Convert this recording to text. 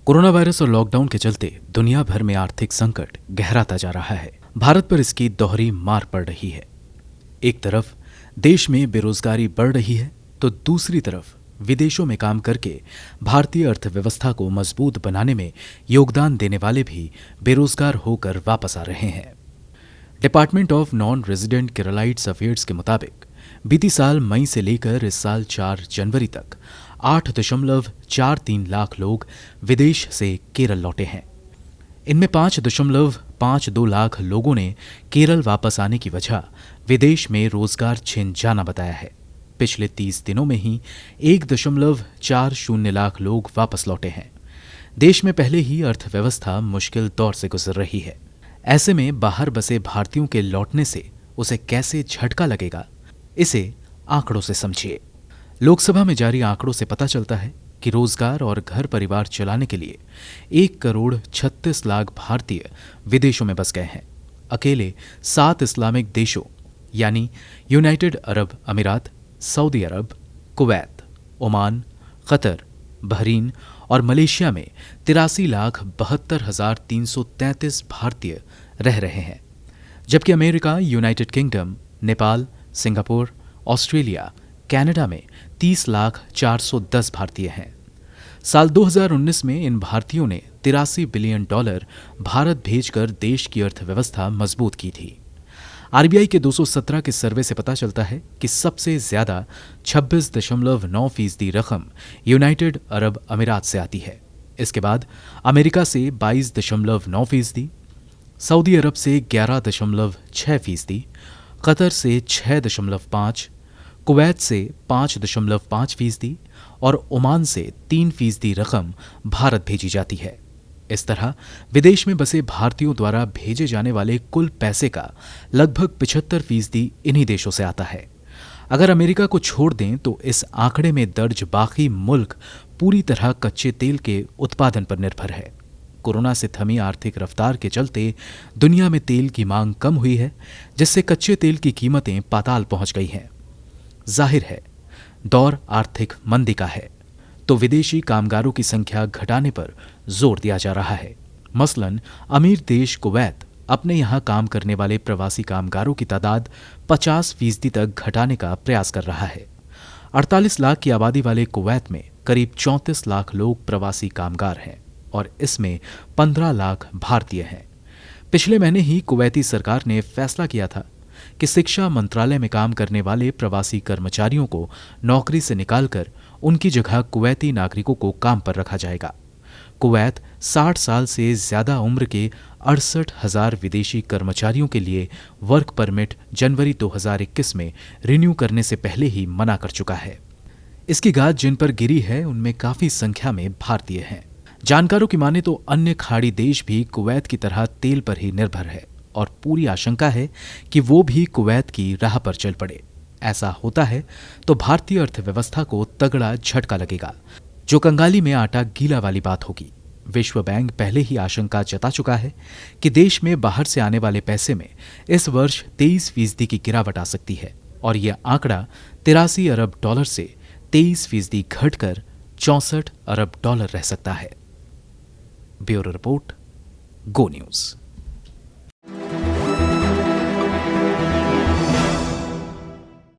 Corona virus और lockdown के चलते दुनिया भर में आर्थिक संकट गहराता जा रहा है। भारत पर इसकी दोहरी मार पड़ रही है। एक तरफ देश में बेरोजगारी बढ़ रही है तो दूसरी तरफ विदेशों में काम करके भारतीय अर्थव्यवस्था को मजबूत बनाने में योगदान देने वाले भी बेरोजगार होकर वापस आ रहे हैं। Department of non resident Keralites affairs के मुताबिक बीती साल मई से लेकर इस साल 4 जनवरी तक 8.43 लाख लोग विदेश से केरल लौटे हैं। इनमें 5.52 लाख लोगों ने केरल वापस आने की वजह विदेश में रोजगार छिन जाना बताया है। पिछले 30 दिनों में ही 1.40 लाख लोग वापस लौटे हैं। देश में पहले ही अर्थव्यवस्था मुश्किल दौर से गुजर रही है। ऐसे में बाहर बसे भारतीयों के लौटने से उसे कैसे झटका लगेगा, इसे आंकड़ों से समझिए। लोकसभा में जारी आंकड़ों से पता चलता है कि रोजगार और घर परिवार चलाने के लिए 1.36 करोड़ भारतीय विदेशों में बस गए हैं। अकेले 7 इस्लामिक देशों यानी यूनाइटेड अरब अमीरात, सऊदी अरब, कुवैत, ओमान, कतर, बहरीन और मलेशिया में 83,72,333 भारतीय रह रहे हैं, जबकि America, United kingdom, Nepal, Singapore, Australia, Canada में 30,04,10 भारतीय हैं। साल 2019 में इन भारतीयों ने $83 बिलियन भारत भेजकर देश की अर्थव्यवस्था मजबूत की थी। आरबीआई के 217 के सर्वे से पता चलता है कि सबसे ज्यादा 26.9% रकम यूनाइटेड अरब अमीरात से आती है। इसके बाद अमेरिका से 22.9%, सऊदी अरब से 11.6%, कतर से 6.5%, कुवैत से 5.5% और ओमान से 3% रकम भारत भेजी जाती है। इस तरह विदेश में बसे भारतीयों द्वारा भेजे जाने वाले कुल पैसे का लगभग 75% इन्हीं देशों से आता है। अगर अमेरिका को छोड़ दें तो इस आंकड़े में दर्ज बाकी मुल्क पूरी तरह कच्चे तेल के उत्पादन पर निर्भर है। कोरोना से थमी आर्थिक रफ्तार के चलते दुनिया में तेल की मांग कम हुई है, जिससे कच्चे तेल की कीमतें पाताल पहुंच गई हैं। जाहिर है दौर आर्थिक मंदी का है तो विदेशी कामगारों की संख्या घटाने पर जोर दिया जा रहा है। मसलन अमीर देश कुवैत अपने यहां काम करने वाले प्रवासी कामगारों की तादाद 50% तक घटाने का प्रयास कर रहा है। 48 लाख की आबादी वाले कुवैत में करीब 34 लाख लोग प्रवासी कामगार हैं और इसमें 15 लाख भारतीय हैं। पिछले महीने ही कुवैती सरकार ने फैसला किया था कि शिक्षा मंत्रालय में काम करने वाले प्रवासी कर्मचारियों को नौकरी से निकालकर उनकी जगह कुवैती नागरिकों को काम पर रखा जाएगा। कुवैत 60 साल से ज्यादा उम्र के 68,000 विदेशी कर्मचारियों के लिए वर्क परमिट जनवरी 2021 में रिन्यू करने से पहले ही मना कर चुका है। इसकी गाज जिन पर गिरी है उनमें काफी संख्या में भारतीय हैं। जानकारों की माने तो अन्य खाड़ी देश भी कुवैत की तरह तेल पर ही निर्भर है और पूरी आशंका है कि वो भी कुवैत की राह पर चल पड़े। ऐसा होता है तो भारतीय अर्थव्यवस्था को तगड़ा झटका लगेगा, जो कंगाली में आटा गीला वाली बात होगी। विश्व बैंक पहले ही आशंका जता चुका है कि देश में बाहर से आने वाले पैसे में इस वर्ष 23% की गिरावट आ सकती है और यह आंकड़ा $83 अरब से 23% घटकर $64 अरब रह सकता है। ब्यूरो रिपोर्ट, गो न्यूज।